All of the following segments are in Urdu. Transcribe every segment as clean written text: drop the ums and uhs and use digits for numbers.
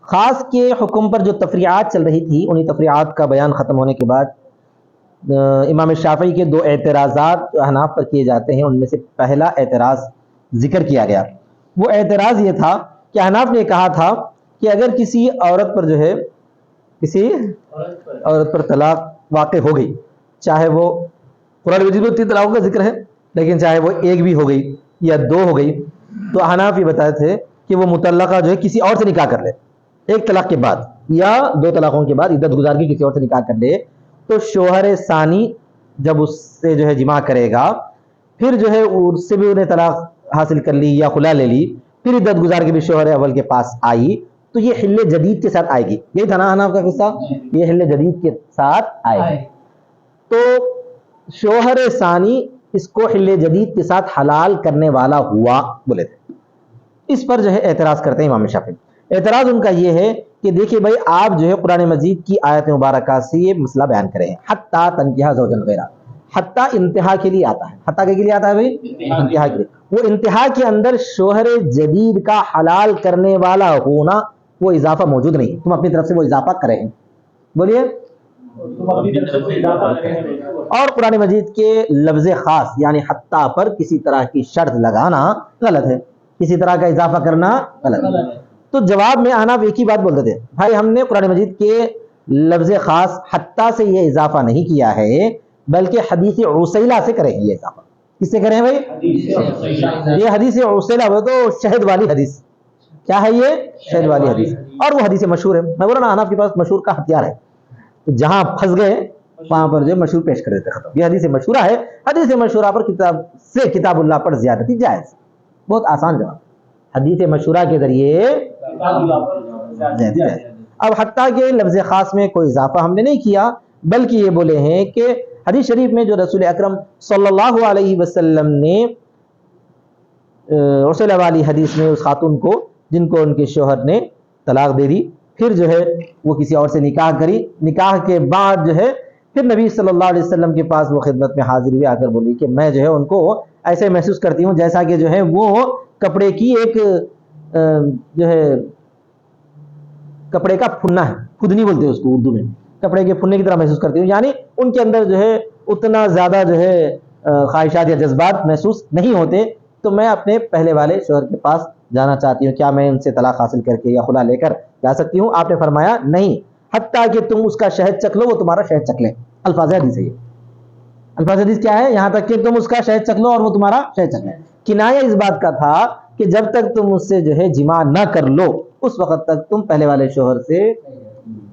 خاص کے حکم پر جو تفریعات چل رہی تھی، انہی تفریعات کا بیان ختم ہونے کے بعد امام شافعی کے دو اعتراضات احناف پر کیے جاتے ہیں۔ ان میں سے پہلا اعتراض ذکر کیا گیا، وہ اعتراض یہ تھا کہ احناف نے کہا تھا کہ اگر کسی عورت پر جو ہے کسی عورت پر طلاق واقع ہو گئی، چاہے وہ قرآن مجید میں 3 طلاقوں کا ذکر ہے، لیکن چاہے وہ ایک بھی ہو گئی یا 2 ہو گئی، تو احناف یہ بتاتے تھے کہ وہ مطلقہ جو ہے کسی اور سے نکاح کر لے، ایک طلاق کے بعد یا 2 طلاقوں کے بعد عدت گزار کے کسی اور سے نکاح کر لے، تو شوہر ثانی جب اس سے جو ہے جماع کرے گا، پھر جو ہے اس سے بھی انہیں طلاق حاصل کر لی یا خلا لے لی، پھر عدت گزار کے بھی شوہر اول کے پاس آئی، تو یہ حل جدید کے ساتھ آئے گی۔ یہی تھا نا حناف کا قصہ، یہ حل جدید کے ساتھ آئے گی۔ تو شوہر ثانی اس کو حل جدید کے ساتھ حلال کرنے والا ہوا بولے تھے۔ اس پر جو ہے اعتراض کرتے ہیں امام شافعی۔ اعتراض ان کا یہ ہے کہ دیکھیے بھائی، آپ جو ہے قرآن مجید کی آیت مبارکہ سے یہ مسئلہ بیان کریں ہیں، حتیٰ تنکحہ زوجا غیرہ، حتیٰ انتہا کے لیے آتا ہے۔ حتیٰ کے لیے آتا ہے بھائی؟ انتہا کے لیے۔ وہ انتہا کے اندر شوہر جدید کا حلال کرنے والا ہونا، وہ اضافہ موجود نہیں، تم اپنی طرف سے وہ اضافہ کریں ہیں، بولیے۔ اور قرآن مجید کے لفظ خاص یعنی حتیٰ پر کسی طرح کی شرط لگانا غلط ہے، کسی طرح کا اضافہ کرنا غلط ہے۔ تو جواب میں احناف ایک ہی بات بولتے تھے، بھائی ہم نے قرآن مجید کے لفظ خاص حتیٰ سے یہ اضافہ نہیں کیا ہے، بلکہ حدیث عسیلہ سے کریں یہ اضافہ۔ کس سے کریں بھائی؟ یہ حدیث عسیلہ وہ تو شہد والی حدیث، کیا ہے یہ؟ شہد والی حدیث، اور وہ حدیث مشہور ہے۔ میں بولا نا احناف کے پاس مشہور کا ہتھیار ہے، تو جہاں پھنس گئے وہاں پر جو مشہور پیش کر دیتے ختم۔ یہ حدیث مشہورہ ہے، حدیث مشہورہ پر کتاب سے کتاب اللہ پر زیادتی جائز۔ بہت آسان جواب، حدیث مشہورہ کے ذریعے زیادتی جائز۔ اب حتیٰ کے لفظ خاص میں کوئی اضافہ ہم نے نہیں کیا، بلکہ یہ بولے ہیں کہ حدیث شریف میں جو رسول اکرم صلی اللہ علیہ وسلم نے عسیلہ والی حدیث میں اس خاتون کو جن کو ان کے شوہر نے طلاق دے دی، پھر جو ہے وہ کسی اور سے نکاح کری، نکاح کے بعد جو ہے پھر نبی صلی اللہ علیہ وسلم کے پاس وہ خدمت میں حاضر ہوئے، آ کر بولی کہ میں جو ہے ان کو ایسے محسوس کرتی ہوں جیسا کہ جو ہے وہ کپڑے کی ایک جو ہے کپڑے کا پھنا ہے، پھدنی بولتے ہیں اس کو اردو میں، کپڑے کے پھنے کی طرح محسوس کرتی ہوں، یعنی ان کے اندر جو ہے اتنا زیادہ جو ہے خواہشات یا جذبات محسوس نہیں ہوتے، تو میں اپنے پہلے والے شوہر کے پاس جانا چاہتی ہوں، کیا میں ان سے طلاق حاصل کر کے یا خلا لے کر جا سکتی ہوں؟ آپ نے فرمایا نہیں، حتیٰ کہ تم اس کا شہد چکھ لو وہ تمہارا شہد چکھ لے۔ الفاظ حدیث ہے یہ، الفاظ حدیث کیا ہے؟ یہاں تک کہ تم اس کا شہد چکھ لو اور وہ تمہارا شہد چکھ لے۔ کنایہ اس بات کا تھا کہ جب تک تم اس سے جو ہے جماع نہ کر لو، اس وقت تک تم پہلے والے شوہر سے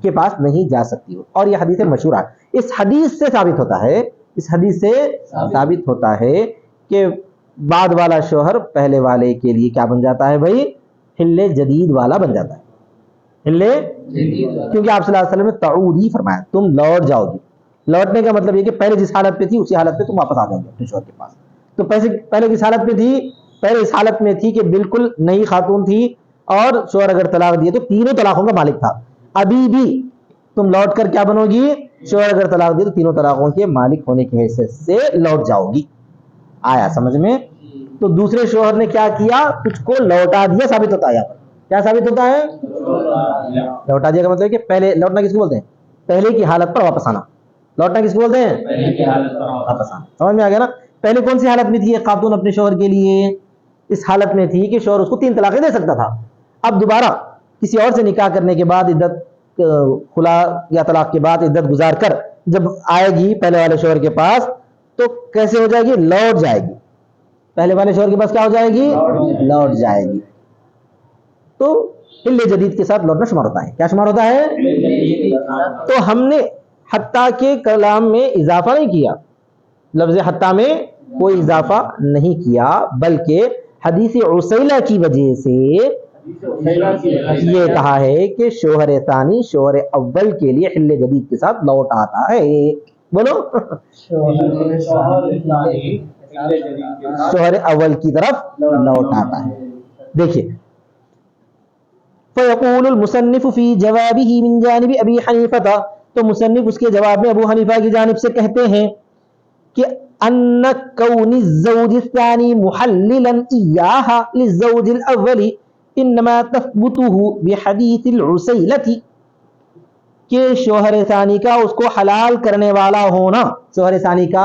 کے پاس نہیں جا سکتی ہو۔ اور یہ حدیث مشہور ہے۔ اس حدیث سے ثابت ہوتا ہے، اس حدیث سے ثابت ہوتا ہے کہ بعد والا شوہر پہلے والے کے لیے کیا بن جاتا ہے بھائی؟ حل جدید والا بن جاتا ہے، حل کیونکہ آپ صلی اللہ علیہ وسلم نے تعودی فرمایا، تم لوٹ جاؤ گی۔ لوٹنے کا مطلب یہ کہ پہلے جس حالت پہ تھی اسی حالت پہ تم واپس آ جاؤ گے اپنے شوہر کے پاس۔ تو پہلے کس حالت میں تھی؟ پہلے اس حالت میں تھی کہ بالکل نئی خاتون تھی اور شوہر اگر طلاق دیے تو 3 طلاقوں کا مالک تھا۔ ابھی بھی تم لوٹ کر کیا بنو گی؟ شوہر اگر طلاق دیے تو 3 طلاقوں کے مالک ہونے کی حیثیت سے لوٹ جاؤ گی۔ آیا سمجھ میں؟ تو دوسرے شوہر نے کیا کیا؟ تجھ کو لوٹا دیا، ثابت ہوتا ہے یہاں پر۔ کیا ثابت ہوتا ہے؟ لوٹا دیا کا مطلب ہے کہ پہلے لوٹنا کس کو بولتے ہیں؟ پہلے کی حالت پر واپس آنا۔ لوٹنا کس کو بولتے ہیں؟ پہلے کی حالت پر واپس آنا۔ سمجھ میں آ گیا نا؟ پہلے کون سی حالت میں تھی یہ خاتون اپنے شوہر کے لیے؟ اس حالت میں تھی کہ شوہر اس کو 3 طلاقیں دے سکتا تھا۔ اب دوبارہ کسی اور سے نکاح کرنے کے بعد عدت خلا یا طلاق کے بعد عدت گزار کر جب آئے گی پہلے والے شوہر کے پاس تو کیسے ہو جائے گی؟ لوٹ جائے گی۔ پہلے والے شوہر کے پاس کیا ہو جائے گی؟ لوٹ جائے گی۔ تو حل جدید کے ساتھ لوٹنا شمار ہوتا ہے۔ کیا شمار ہوتا ہے؟ تو ہم نے حتیٰ کے کلام میں اضافہ نہیں کیا، لفظ حتیٰ میں کوئی اضافہ نہیں کیا، بلکہ حدیث عسیلہ کی وجہ سے یہ کہا ہے کہ شوہر ثانی شوہر اول کے لیے حل جدید کے ساتھ لوٹ آتا ہے۔ بولو، شوہر اول کی طرف لوٹ آتا ہے۔ دیکھیے، فَيَقُولُ الْمُصَنِّفُ فِي جَوَابِهِ مِنْ جَانِبِ أَبِي حَنِيفَةَ، تو مصنف اس کے جواب میں ابو حنیفہ کی جانب سے کہتے ہیں کہ أَنَّ كَوْنِ الزَّوْجِ الثَّانِي مُحَلِّلًا إِيَّاهَا لِلزَّوْجِ الْأَوَّلِ، انما تثبته بحدیث العسیلۃ، کہ شوہر ثانی کا اس کو حلال کرنے والا ہونا، شوہر ثانی کا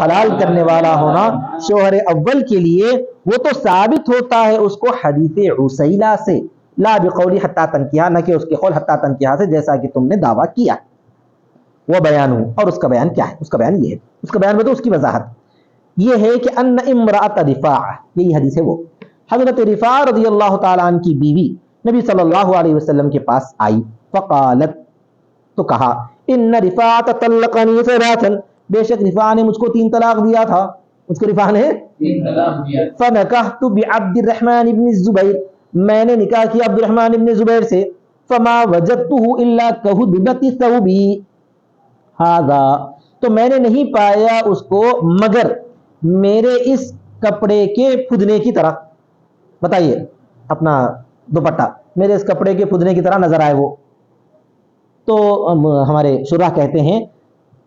حلال کرنے والا ہونا شوہر اول کے لیے وہ تو ثابت ہوتا ہے اس کو حدیث عسیلہ سے، لا بقولی حتی تنکیہ، نہ کہ اس کے قول حتی تنکیہ سے جیسا کہ تم نے دعویٰ کیا۔ وہ بیان ہوں، اور اس کا بیان کیا ہے؟ اس کا بیان یہ ہے، اس کا بیان بتاؤ، اس کی وضاحت یہ ہے کہ ان امرأۃ رفاعہ، یہی حدیث ہے، وہ حضرت رفاعہ رضی اللہ تعالیٰ عنہ کی بیوی نبی صلی اللہ علیہ وسلم کے پاس آئی، فقالت، تو کہا، ان رفاعۃ طلقنی ثلاثا، بے شک رفاعہ نے مجھ کو 3 طلاق دیا تھا، مجھ کو رفاعہ نے 3 طلاق دیا، فنکحت بعبد الرحمن بن الزبیر، میں نے نکاح کیا عبد الرحمن بن زبیر سے، فما وجدته الا كهدبۃ ثوبی ھذا، تو میں نے نہیں پایا اس کو مگر میرے اس کپڑے کے پھدنے کی طرح، بتائیے اپنا دوپٹہ میرے اس کپڑے کے پھدنے کی طرح نظر آئے وہ، تو ہمارے شراح کہتے ہیں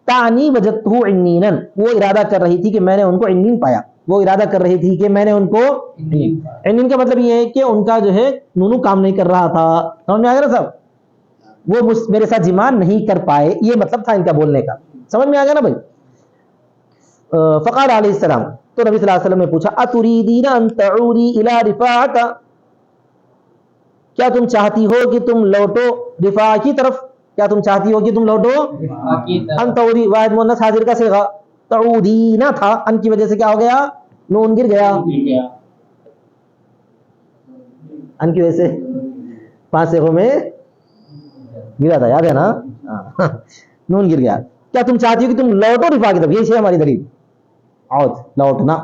تعنی وجدتہ عنینا، وہ ارادہ کر رہی تھی کہ میں نے ان کو عنین پایا، وہ ارادہ کر رہی تھی کہ میں نے ان کو عنین کا مطلب یہ ہے کہ ان کا جو ہے نونو کام نہیں کر رہا تھا، سمجھ میں آ گیا نا صاحب، وہ میرے ساتھ جماع نہیں کر پائے، یہ مطلب تھا ان کا بولنے کا، سمجھ میں آ گیا نا بھائی۔ فقال علیہ السلام، تو نبی صلی اللہ علیہ وسلم نے پوچھا، اتريدين ان تعودي الى رفاعة، کیا تم چاہتی ہو کہ تم لوٹو رفاعہ کی طرف، کیا تم چاہتی ہو کہ تم لوٹو، ان تعودی واحد مؤنث حاضر کا صیغہ، تعودین تھا، ان کی وجہ سے کیا ہو گیا، نون گر گیا، ان کی وجہ سے 5 صیغوں میں گرا تھا، یاد ہے نا، نون گر گیا، کیا تم چاہتی ہو کہ تم لوٹو رفاعہ کی طرف، یہ ہے ہماری دلیل، عود لوٹنا،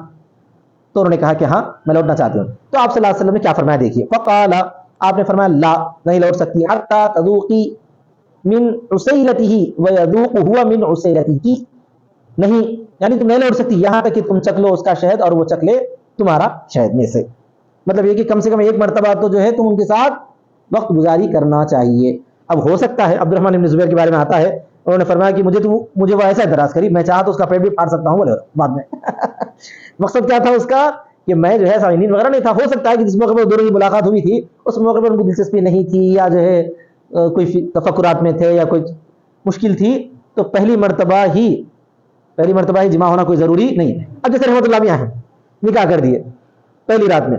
تو انہوں نے کہا کہ ہاں میں لوٹنا چاہتی ہوں، تو آپ صلی اللہ علیہ وسلم نے کیا فرمایا دیکھیے، فقال، آپ نے فرمایا لا، نہیں لوٹ سکتی، حتی تذوقی من عسیلتہ ویذوق ہوا من عسیلتہ، نہیں یعنی تم نہیں لوٹ سکتی یہاں تک کہ تم چکھ لو اس کا شہد اور وہ چکھ لے تمہارا شہد میں سے، مطلب یہ کہ کم سے کم ایک مرتبہ تو جو ہے تم ان کے ساتھ وقت گزاری کرنا چاہیے۔ اب ہو سکتا ہے عبد الرحمن بن زبیر کے بارے میں آتا ہے، انہوں نے فرمایا کہ مجھے وہ ایسا اعتراض کری، میں چاہا تو اس کا پیٹ بھی پھاڑ سکتا ہوں، بولے بعد میں مقصد کیا تھا اس کا کہ میں جو ہے سامعین وغیرہ نہیں تھا، ہو سکتا ہے کہ جس موقع پر دونوں کی ملاقات ہوئی تھی اس موقع پر ان کو دلچسپی نہیں تھی، یا جو ہے کوئی تفکرات میں تھے، یا کوئی مشکل تھی، تو پہلی مرتبہ ہی جمع ہونا کوئی ضروری نہیں ہے۔ اب جیسے رحمۃ اللہ میاں ہیں، نکاح کر دیے پہلی رات میں،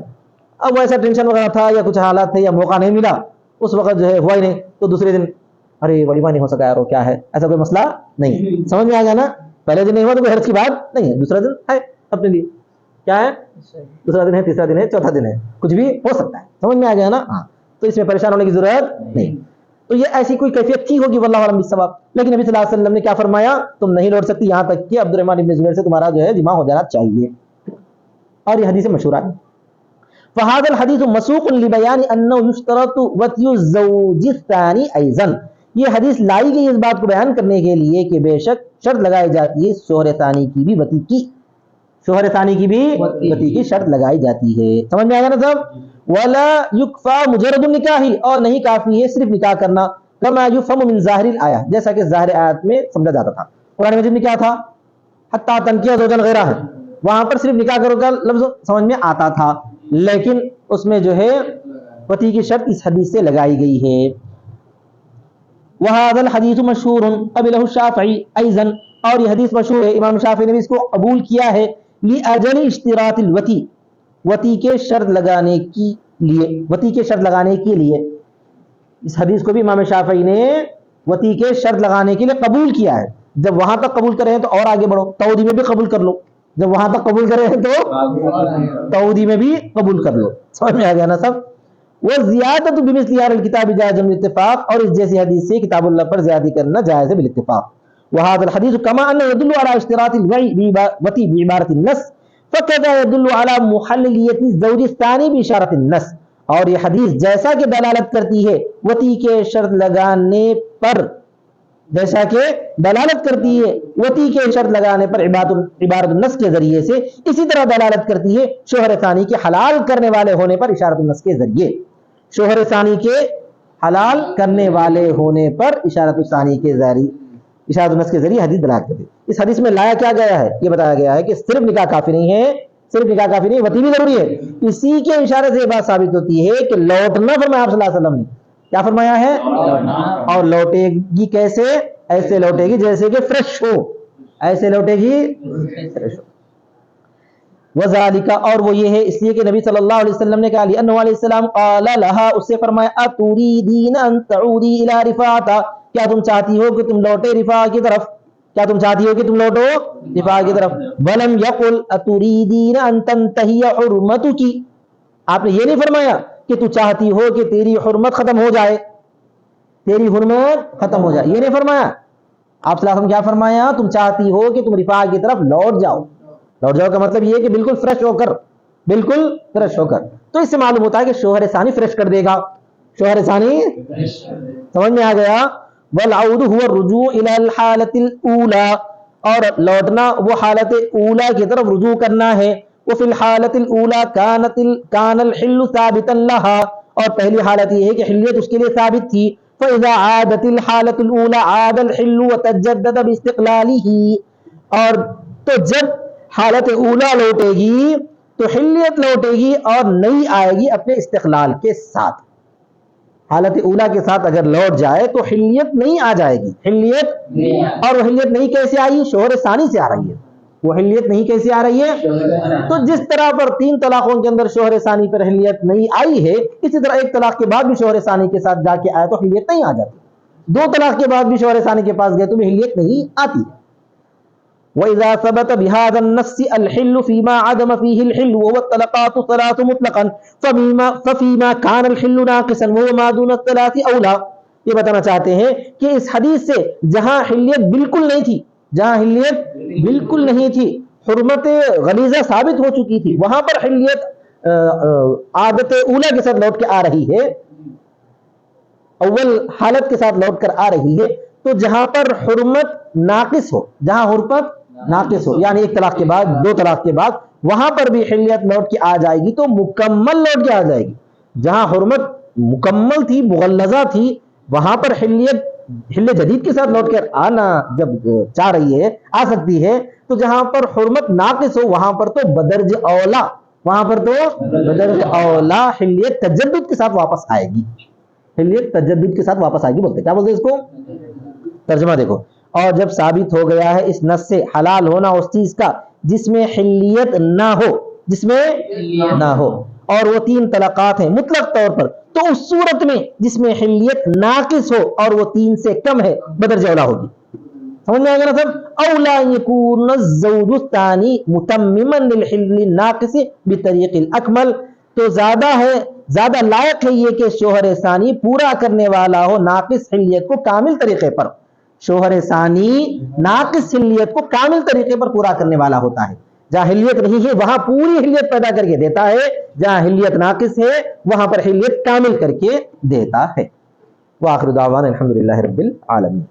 اب وہ ایسا ٹینشن وغیرہ تھا یا کچھ حالات تھے یا موقع نہیں ملا، اس وقت جو ہے ہوا ہی نہیں، تو دوسرے دن ارے ولیمہ نہیں ہو سکا یار، کیا ہے، ایسا کوئی مسئلہ نہیں، سمجھ میں آ گیا نا، پہلے دن نہیں ہوا تو کوئی حرج کی بات نہیں ہے، دوسرا دن ہے اپنے لیے، کیا ہے، دوسرا دن ہے، تیسرا دن ہے، چوتھا دن ہے، کچھ بھی ہو سکتا ہے، سمجھ میں آ گیا نا، ہاں، تو اس میں پریشان ہونے کی ضرورت نہیں، تو یہ ایسی کوئی کیفیت تھی ہوگی واللہ اعلم بالصواب، لیکن نبی صلی اللہ علیہ وسلم نے کیا فرمایا، تم نہیں لوٹ سکتی یہاں تک کہ عبد الرحمن بن زبیر سے تمہارا جو ہے جماع ہو جانا چاہیے، اور یہ حدیث مشہور ہے۔ فهذا الحديث مسوق لبيان انه يشترط وطي الزوج الثاني ايضا، یہ حدیث لائی گئی اس بات کو بیان کرنے کے لیے کہ بے شک شرط لگائی جاتی ہے شوہر ثانی کی بھی وطی کی، شوہر ثانی کی بھی وطی کی شرط لگائی جاتی ہے، سمجھ میں آ گیا نا صاحب، ولا يكفى مجرد النکاح، اور نہیں کافی ہے صرف نکاح کرنا، كما يفهم من ظاہر الآیہ، جیسا کہ ظاہر آیت میں سمجھا جاتا تھا، قرآن مجید میں کیا تھا، حتی تنکیہ زوجا غیرہ ہے، وہاں پر صرف نکاح کرو کا لفظ سمجھ میں آتا تھا، لیکن اس میں جو ہے وطی کی شرط اس حدیث سے لگائی گئی ہے۔ وهذا الحديث مشهور قبله الشافعي ايضا، اور یہ حدیث مشہور ہے، امام شافعی نے بھی اس کو قبول کیا ہے، لاجل اشتراط الوطی، وطی کے شرط لگانے کے لیے، وطی کے شرط لگانے کے لیے، اس حدیث کو بھی امام شافعی نے وطی کے شرط لگانے کے لیے قبول کیا ہے، جب وہاں تک قبول کرے ہیں تو اور آگے بڑھو، تعودی میں بھی قبول کر لو، جب وہاں تک قبول کرے ہیں تو تعودی میں بھی قبول کر لو، سمجھ میں آ گیا نا سب۔ وہ زیادت بمثل هذا الكتاب جائز بالاتفاق، اور اس جیسی حدیث سے کتاب اللہ پر زیادتی کرنا جائز ہے بالاتفاق۔ وهذا الحديث كما انه يدل على اشتراط الوطي بعبارة النص فكذا يدل على محللية الزوج الثاني بإشارة النص، اور یہ حدیث جیسا کہ دلالت کرتی ہے وطی کے شرط لگانے پر، جیسا کہ دلالت کرتی ہے وطی کے شرط لگانے پر عبارت النص کے ذریعے سے، اسی طرح دلالت کرتی ہے شوہر ثانی کے حلال کرنے والے ہونے پر اشارت النص کے ذریعے، شوہر ثانی کے حلال کرنے والے ہونے پر اشارت الثانی کے ذریعے، اشارت النص کے ذریعے حدیث دلالت کرتی ہے۔ اس حدیث میں لایا کیا گیا ہے، یہ بتایا گیا ہے کہ صرف نکاح کافی نہیں ہے، صرف نکاح کافی نہیں، وتی بھی ضروری ہے. اسی کے اشارے سے یہ بات ثابت ہوتی ہے کہ لوٹنا فرمایا آپ صلی اللہ علیہ وسلم نے. کیا فرمایا ہے؟ اور لوٹے گی کیسے؟ ایسے لوٹے گی جیسے کہ فریش ہو، ایسے لوٹے گی فریش ہو. وذالک، اور وہ یہ ہے اس لیے کہ نبی صلی اللہ علیہ وسلم نے کہا لأنہ علیہ السلام قال لها، اس سے فرمایا اتريدين ان تعودي الى رفاعة، کیا تم چاہتی ہو کہ تم لوٹے رفاع کی طرف، کیا تم چاہتی ہو کہ تم لوٹو رفاع کی طرف. ولم يقل اتريدين ان تنتهي حرمتك، آپ نے یہ نہیں فرمایا کہ تو چاہتی ہو کہ تیری حرمت ختم ہو جائے، تیری حرمت ختم ہو جائے، یہ نہیں فرمایا. آپ صلی اللہ علیہ وسلم کیا فرمایا؟ تم چاہتی ہو کہ تم رفاع کی طرف لوٹ جاؤ. لوٹ جاؤ کا مطلب یہ ہے کہ بالکل فریش ہو کر، بالکل فریش ہو کر. تو اس سے معلوم ہوتا ہے کہ شوہر ثانی فریش کر دے گا. شوہر ثانی سمجھ میں آ گیا. والعود هو الرجوع الى الحالة الاولى، اور لوٹنا وہ حالت اولا کی طرف رجوع کرنا ہے. وفي الحالة الاولى كان الحل ثابتا لها، اور پہلی حالت یہ ہے کہ حلیت اس کے لیے ثابت تھی. فاذا عادت الحالة الاولى عاد الحل وتجدد باستقلاله، اور تو جب حالت اولا لوٹے گی تو حلیت لوٹے گی اور نئی آئے گی اپنے استقلال کے ساتھ. حالت اولا کے ساتھ اگر لوٹ جائے تو حلیت نہیں آ جائے گی. حلیت، اور وہ حلیت نہیں کیسے آئی؟ شوہر ثانی سے آ رہی ہے. وہ حلیت نہیں کیسے آ رہی ہے؟ تو جس طرح پر 3 طلاقوں کے اندر شوہر ثانی پر حلیت نہیں آئی ہے، اسی طرح ایک طلاق کے بعد بھی شوہر ثانی کے ساتھ جا کے آئے تو حلیت نہیں آ جاتی. 2 طلاق کے بعد بھی شوہر ثانی کے پاس گئے تو بھی حلیت نہیں آتی. وَإِذَا ثَبَتَ بِهَذَا النَّصِّ الْحِلُّ فِيمَا عَدَمَ فِيهِ الْحِلُّ وَهُوَ الطَّلَقَاتُ الثَّلَاثُ مُطْلَقًا فَفِيمَا كَانَ الْحِلُّ نَاقِصًا وَهُوَ مَا دُونَ الثَّلَاثِ أَوْلَى. یہ بتانا چاہتے ہیں کہ اس حدیث سے جہاں حلیت بالکل نہیں تھی، جہاں حلیت بالکل نہیں تھی، حرمت غلیظہ ثابت ہو چکی تھی، وہاں پر حلیت عادت اولا کے ساتھ لوٹ کے آ رہی ہے، اول حالت کے ساتھ لوٹ کر آ رہی ہے. تو جہاں پر حرمت ناقص ہو، جہاں حرمت ناقص ہو یعنی 1 طلاق کے بعد 2 طلاق کے بعد، وہاں پر بھی حلیت لوٹ کے آ جائے گی تو مکمل لوٹ کے آ جائے گی. جہاں حرمت مکمل تھی، مغلظہ تھی، وہاں پر حل جدید کے ساتھ لوٹ کر آنا جب چاہ رہی ہے، آ سکتی ہے. تو جہاں پر حرمت ناقص ہو وہاں پر تو بدرج اولا، وہاں پر تو بدرج اولا حلیت تجدد کے ساتھ واپس آئے گی. حلیت تجدد کے ساتھ واپس آئے گی بولتے، کیا بولتے اس کو؟ ترجمہ دیکھو. اور جب ثابت ہو گیا ہے اس نص سے حلال ہونا اس چیز کا جس میں حلیت نہ ہو، جس میں نہ ہو، اور وہ 3 طلاقات ہیں مطلق طور پر، تو اس صورت میں جس میں حلیت ناقص ہو اور وہ 3 سے کم ہے بدرجہ اولا ہوگی. سمجھ میں آ گیا نا سب؟ اولا یکون الزوج الثانی متمما للحل الناقص بطریق الاکمل، تو زیادہ لائق ہے یہ کہ شوہر ثانی پورا کرنے والا ہو ناقص حلیت کو کامل طریقے پر. شوہر ثانی ناقص حلیت کو کامل طریقے پر پورا کرنے والا ہوتا ہے. جہاں حلیت نہیں ہے وہاں پوری حلیت پیدا کر کے دیتا ہے، جہاں حلیت ناقص ہے وہاں پر حلیت کامل کر کے دیتا ہے. وآخر دعوانا الحمدللہ رب العالمین.